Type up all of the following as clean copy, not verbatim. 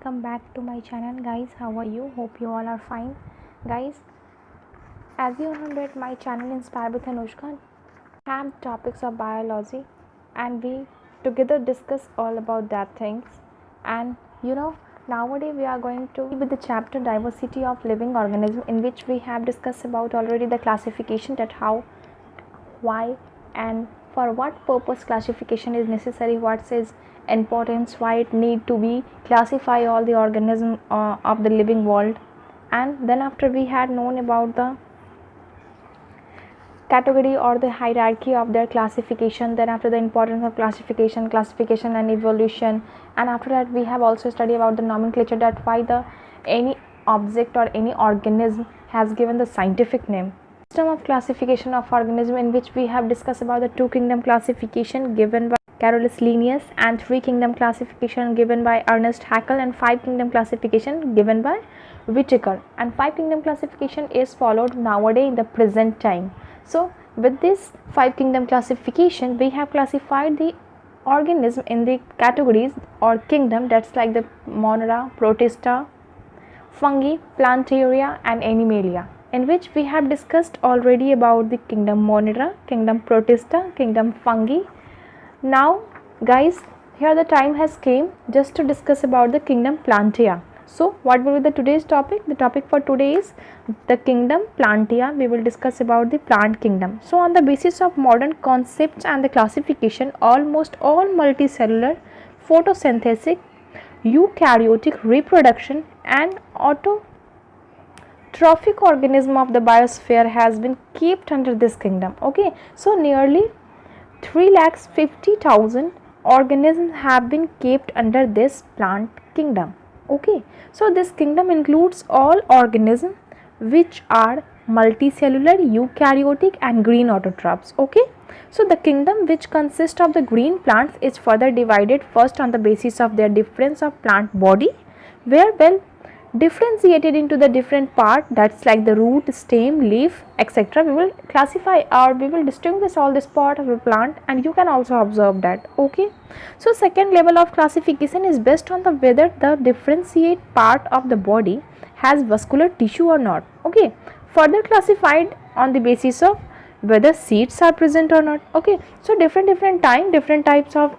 welcome back to my channel. Guys, how are you? Hope you all are fine. Guys, as you know that my channel Inspire with Anushka have topics of biology, and we together discuss all about that things. And nowadays we are going to with the chapter diversity of living organism, in which we have discussed about already the classification, that how, why, and for what purpose classification is necessary, what is importance, why it need to be classify all the organism of the living world. And then after we had known about the category or the hierarchy of their classification, then after the importance of classification and evolution, and after that we have also studied about the nomenclature, that why the any object or any organism has given the scientific name. System of classification of organism, in which we have discussed about the two kingdom classification given by Carolus Linnaeus, and three kingdom classification given by Ernest Haeckel, and five kingdom classification given by Whittaker, and five kingdom classification is followed nowadays in the present time. So with this five kingdom classification, we have classified the organism in the categories or kingdom, that's like the Monera, Protista, fungi, plantaria, and animalia, in which we have discussed already about the kingdom Monera, kingdom Protista, kingdom fungi. Now guys, here the time has came just to discuss about the kingdom Plantae. So what will be the today's topic? The topic for today is the kingdom Plantae. We will discuss about the plant kingdom. So on the basis of modern concepts and the classification, almost all multicellular, photosynthetic, eukaryotic reproduction and autotrophic organism of the biosphere has been kept under this kingdom. Okay, so nearly 3,50,000 organisms have been kept under this plant kingdom. Okay, so this kingdom includes all organisms which are multicellular, eukaryotic and green autotrophs. Okay, so the kingdom which consists of the green plants is further divided first on the basis of their difference of plant body, where well differentiated into the different part, that's like the root, stem, leaf, etc. We will classify or we will distinguish all this part of the plant, and you can also observe that. Okay, so second level of classification is based on the whether the differentiate part of the body has vascular tissue or not. Okay, further classified on the basis of whether seeds are present or not. Okay, so different types of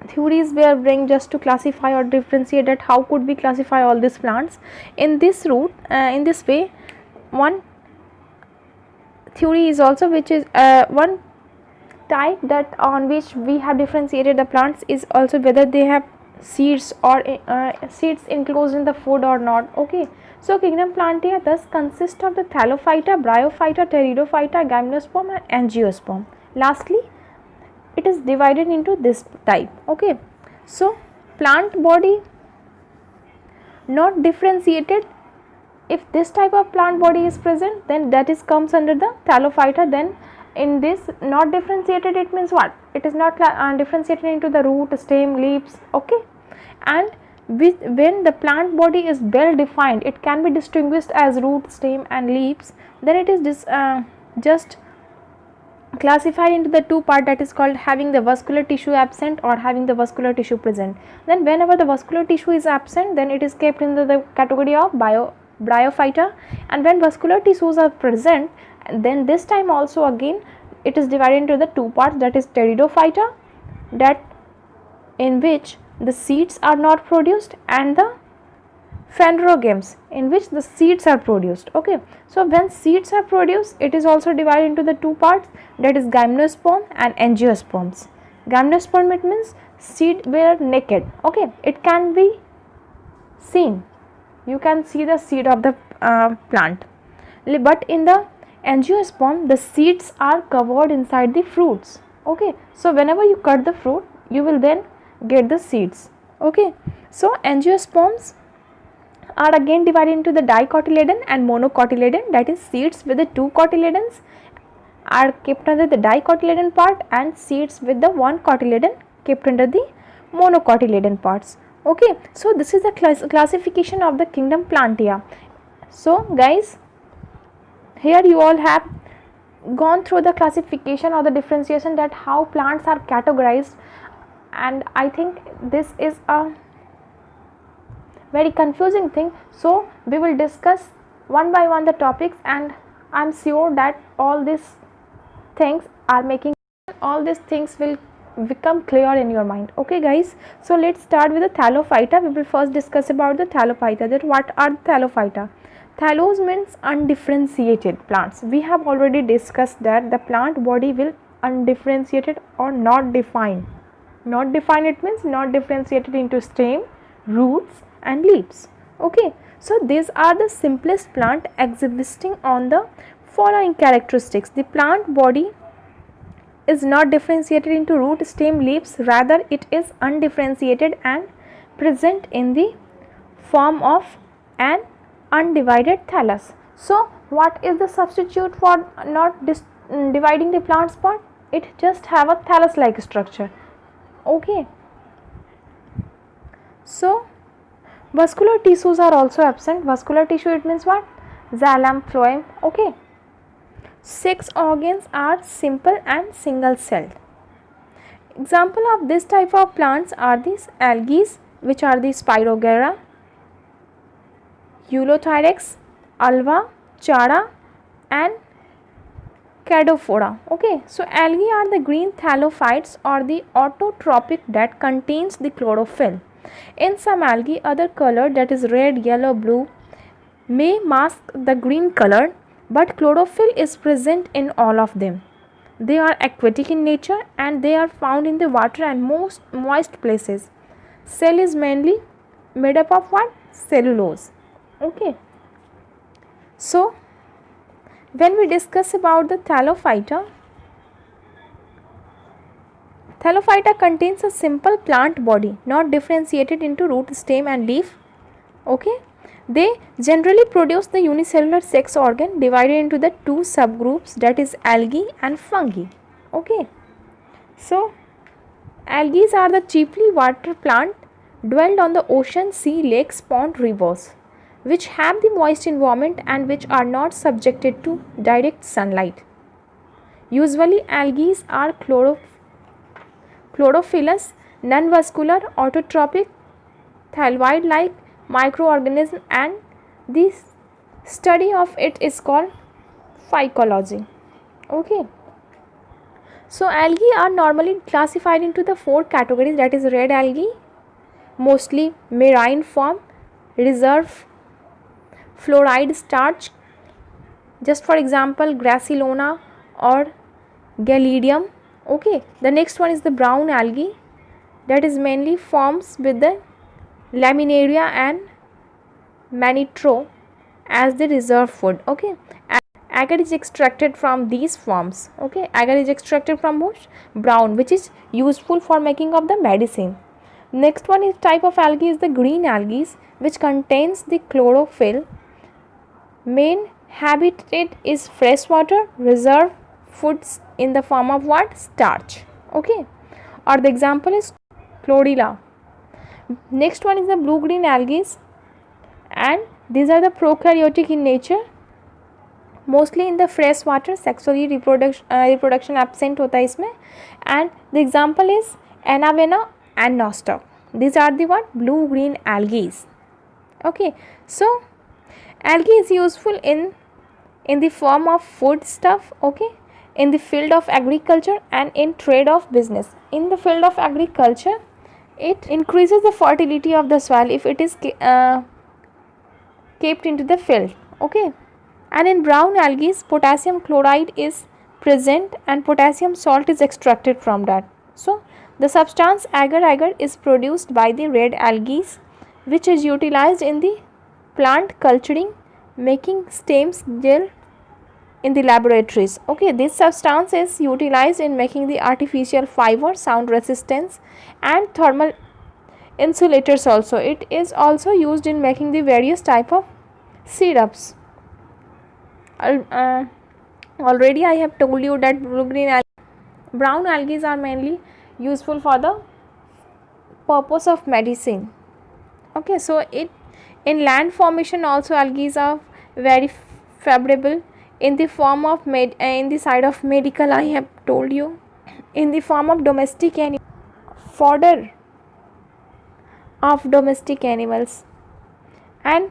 theories were bring just to classify or differentiate that how could we classify all these plants in this route. In this way, one theory is also which is one type that on which we have differentiated the plants is also whether they have seeds or seeds enclosed in the food or not. Okay, so kingdom Plantae thus consists of the Thallophyta, Bryophyta, Pteridophyta, Gymnosperm and Angiosperm. Lastly, it is divided into this type. Okay, so plant body not differentiated, if this type of plant body is present, then that is comes under the Thallophyta. Then in this not differentiated, it means what? It is not differentiated into the root, stem, leaves. Okay, and when the plant body is well defined, it can be distinguished as root, stem and leaves. Then it is just classified into the two part, that is called having the vascular tissue absent or having the vascular tissue present. Then whenever the vascular tissue is absent, then it is kept in the category of Bryophyta, and when vascular tissues are present, then this time also again it is divided into the two parts, that is Pteridophyta, that in which the seeds are not produced, and the Phanerogames, in which the seeds are produced. Okay, so when seeds are produced, it is also divided into the two parts, that is Gymnosperm and Angiosperms. Gymnosperm, it means seed were naked. Okay, it can be seen, you can see the seed of the plant, but in the Angiosperm the seeds are covered inside the fruits. Okay, so whenever you cut the fruit, you will then get the seeds. Okay, so Angiosperms are again divided into the dicotyledon and monocotyledon, that is seeds with the two cotyledons are kept under the dicotyledon part, and seeds with the one cotyledon kept under the monocotyledon parts. Okay, so this is the classification of the kingdom Plantae. So guys, here you all have gone through the classification or the differentiation, that how plants are categorized, and I think this is a very confusing thing. So we will discuss one by one the topics, and I'm sure that all these things are making, all these things will become clear in your mind. Okay guys, so let's start with the thallophyta. We will first discuss about the thallophyta, that what are thallophyta. Thallos means undifferentiated plants. We have already discussed that the plant body will undifferentiated or not defined. Not defined, it means not differentiated into stem, roots and leaves. Okay, so these are the simplest plant exhibiting on the following characteristics. The plant body is not differentiated into root, stem, leaves, rather it is undifferentiated and present in the form of an undivided thallus. So what is the substitute for not dividing the plant's part? It just have a thallus like structure. Okay, so vascular tissues are also absent. Vascular tissue, it means what? Xylem, phloem. Okay, 6 organs are simple and single celled. Example of this type of plants are these algae, which are the Spirogyra, Eulothyrex, Alva, Chara and Cadophora. Okay, so algae are the green thallophytes or the autotrophic that contains the chlorophyll. In some algae, other color, that is red, yellow, blue, may mask the green color, but chlorophyll is present in all of them. They are aquatic in nature and they are found in the water and most moist places. Cell is mainly made up of what? Cellulose. Okay, so when we discuss about the thallophyta, thallophyta contains a simple plant body, not differentiated into root, stem and leaf. Okay, they generally produce the unicellular sex organ divided into the two subgroups, that is algae and fungi. Okay, so algae are the chiefly water plant dwelled on the ocean, sea, lakes, pond, rivers, which have the moist environment and which are not subjected to direct sunlight. Usually algae are chlorophyllous, non-vascular, autotrophic, thalloid like microorganism, and the study of it is called phycology. Okay, so algae are normally classified into the 4 categories, that is red algae, mostly marine form, reserve fluoride starch, just for example Gracillona or Gelidium. Okay, the next one is the brown algae, that is mainly forms with the Laminaria and Manitro as the reserve food. Okay, agar is extracted from these forms. Okay, agar is extracted from which? Brown, which is useful for making of the medicine. Next one is type of algae is the green algae, which contains the chlorophyll. Main habitat is freshwater, reserve foods in the form of what? Starch. Okay, or the example is Chlorella. Next one is the blue green algae, and these are the prokaryotic in nature, mostly in the fresh water, sexually reproduction absent hota hai isme, and the example is Anavenna and Nostoc. These are the what? Blue green algae. Okay, so algae is useful in the form of food stuff. Okay, in the field of agriculture and in trade of business. In the field of agriculture, it increases the fertility of the soil if it is kept into the field. Okay, and in brown algae, potassium chloride is present and potassium salt is extracted from that. So the substance agar-agar is produced by the red algae, which is utilized in the plant culturing, making stems gel in the laboratories. Okay, this substance is utilized in making the artificial fiber, sound resistance and thermal insulators also. It is also used in making the various type of syrups. Already I have told you that brown algae are mainly useful for the purpose of medicine. Okay, so it in land formation also algae are very favorable in the form of in the side of medical. I have told you in the form of domestic animal fodder of domestic animals. And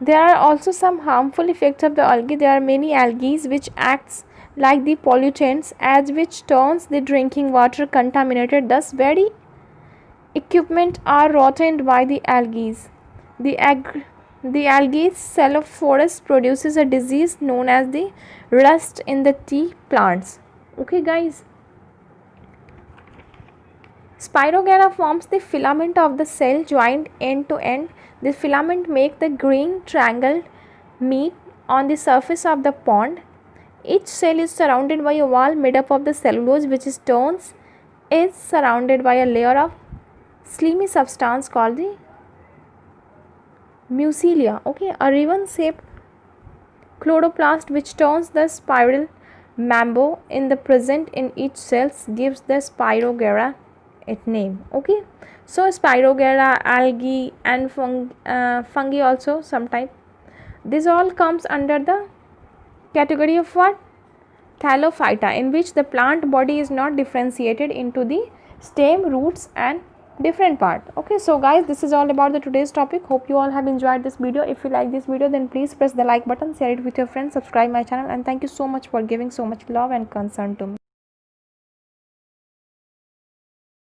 there are also some harmful effects of the algae. There are many algae which acts like the pollutants, as which turns the drinking water contaminated. Thus very equipment are rotted by the algae. The algae Cephalosporus produces a disease known as the rust in the tea plants. Okay guys. Spirogyra forms the filament of the cell joined end to end. This filament make the green triangle meet on the surface of the pond. Each cell is surrounded by a wall made up of the cellulose, which is surrounded by a layer of slimy substance called the mucilia. Okay, a ribbon-shaped chloroplast which turns the spiral mambo in the present in each cell gives the Spirogyra its name. Okay, so Spirogyra, algae, and fungi also sometimes. This all comes under the category of what? Thallophyta, in which the plant body is not differentiated into the stem, roots, and different part. Okay, so guys, this is all about the today's topic. Hope you all have enjoyed this video. If you like this video, then please press the like button, share it with your friends, subscribe my channel, and thank you so much for giving so much love and concern to me.